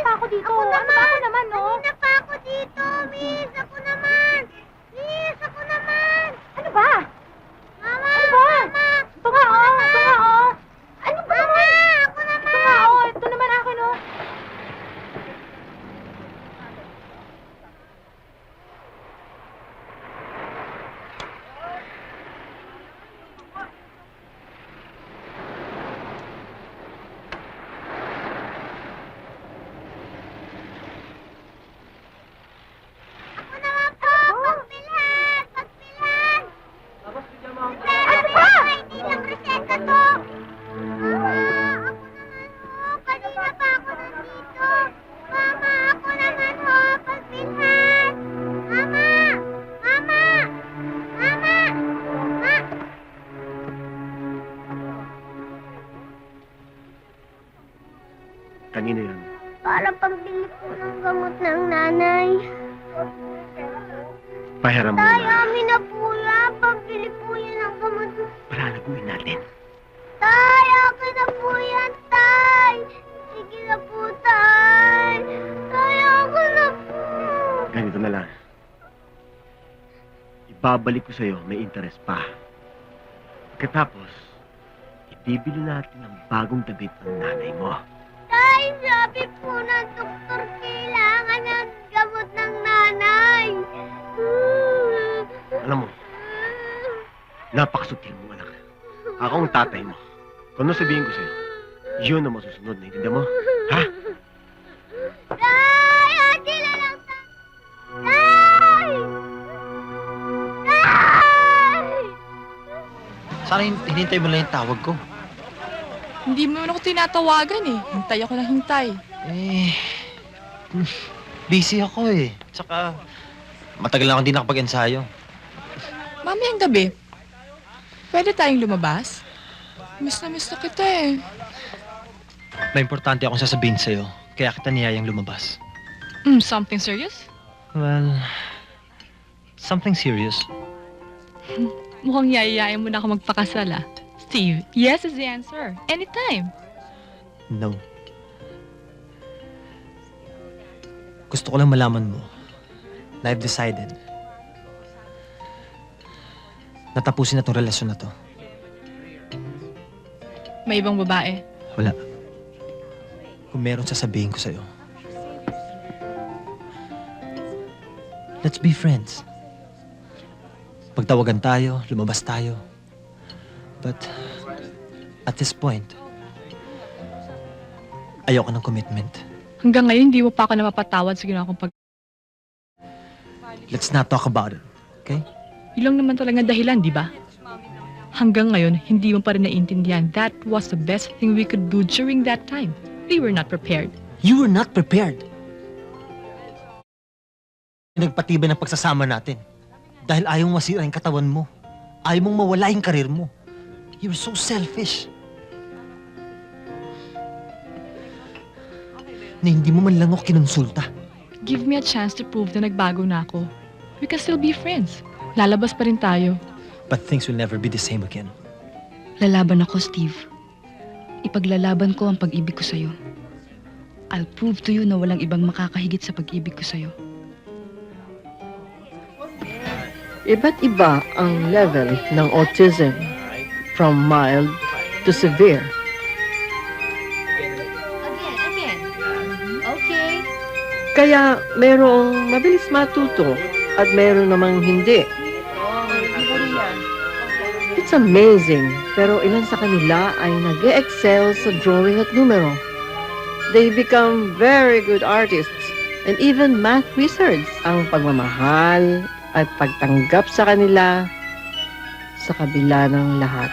pa ako dito. Ako Ano ba ako naman, no? Kanina pa ako dito, miss. Ako naman. Miss, ako naman. Ano ba? Mama, Ano ba? mama. Ito nga, oh. Ito nga, oh. Ano ba Mama, naman? ako naman. Ito nga, oh. Ito naman akin, oh. Ako naman po. Pagpilhan. Pagpilhan. Ano ba? Hindi lang reseta to. Mama, ako naman ho. Kanina pa ako nandito. Mama, ako naman ho. Pagpilhan. Mama. Mama. Mama. Ma. Kanino yan? Para pambili po ng gamot ng nanay. Pahiram mo Tay, na. amin na po yan. Pambili po yan ng gamot. Palalaguin natin. Tay, akin na po yan, Tay. Sige na po, Tay. Tay, ako na po. Ganito na lang. Ibabalik ko sa'yo, may interest pa. Pagkatapos, ibibili natin ang bagong damit ng nanay mo. Tay, sabi po ng doktor, kailangan ng gamot ng nanay. Alam mo, napakasutil mo, anak. Ako ang tatay mo. Kung ano sabihin ko sa'yo, yun ang masusunod. Naintindihan mo? Ha? Tay, ate na lang, Tay. Tay! Tay! Sana hinintay mo lang yung tawag ko. Hindi mo naman ako tinatawagan eh. Hintay ako ng hintay. Eh, busy ako eh. Tsaka, matagal na akong di nakapag-ensayo. Mamayang gabi, pwede tayong lumabas? Miss na kita eh. May importante akong sasabihin sa'yo, kaya kita niyayang lumabas. Something serious? Well, something serious. Mukhang yayayain mo na ako magpakasal ah. Steve, yes is the answer. Anytime. No. Gusto ko lang malaman mo na I've decided na tapusin na tong relasyon na to. May ibang babae. Wala. Kung meron sasabihin ko sa'yo. Let's be friends. Pagtawagan tayo, lumabas tayo. But, at this point, ayoko ng commitment. Hanggang ngayon, hindi mo pa ako napapatawad sa ginawa kong pag... Let's not talk about it, okay? Yun lang naman talaga dahilan, di ba? Hanggang ngayon, hindi mo pa rin naiintindihan. That was the best thing we could do during that time. We were not prepared. You were not prepared. Nagpatibay ng pagsasama natin. Dahil ayaw mong masira yung katawan mo. Ayaw mong mawala yung karir mo. You're so selfish. Na hindi mo man lang ako kinonsulta. Give me a chance to prove na nagbago na ako. We can still be friends. Lalabas pa rin tayo. But things will never be the same again. Lalaban ako, Steve. Ipaglalaban ko ang pag-ibig ko sa'yo. I'll prove to you na walang ibang makakahigit sa pag-ibig ko sa'yo. Iba't iba ang level ng autism, from mild to severe. Again. Okay. Kaya merong mabilis matuto at meron namang hindi. It's amazing, pero ilan sa kanila ay nag-excel sa drawing at numero. They become very good artists and even math wizards. Ang pagmamahal at pagtanggap sa kanila sa kabila ng lahat.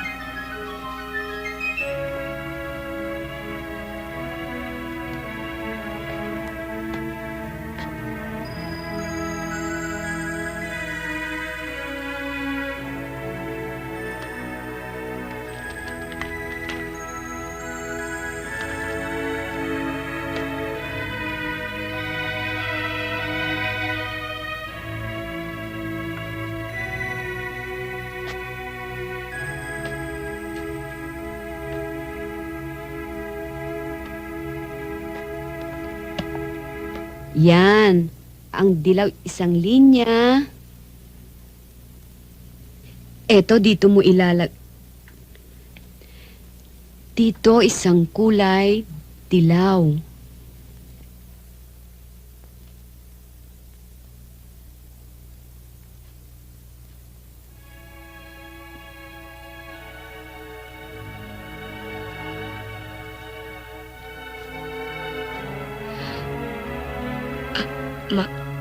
Yan. Ang dilaw isang linya. Eto, dito mo Dito isang kulay dilaw.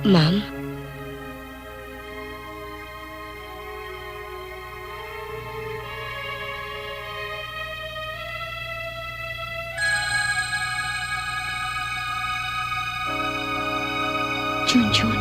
Ma'am? Junjun.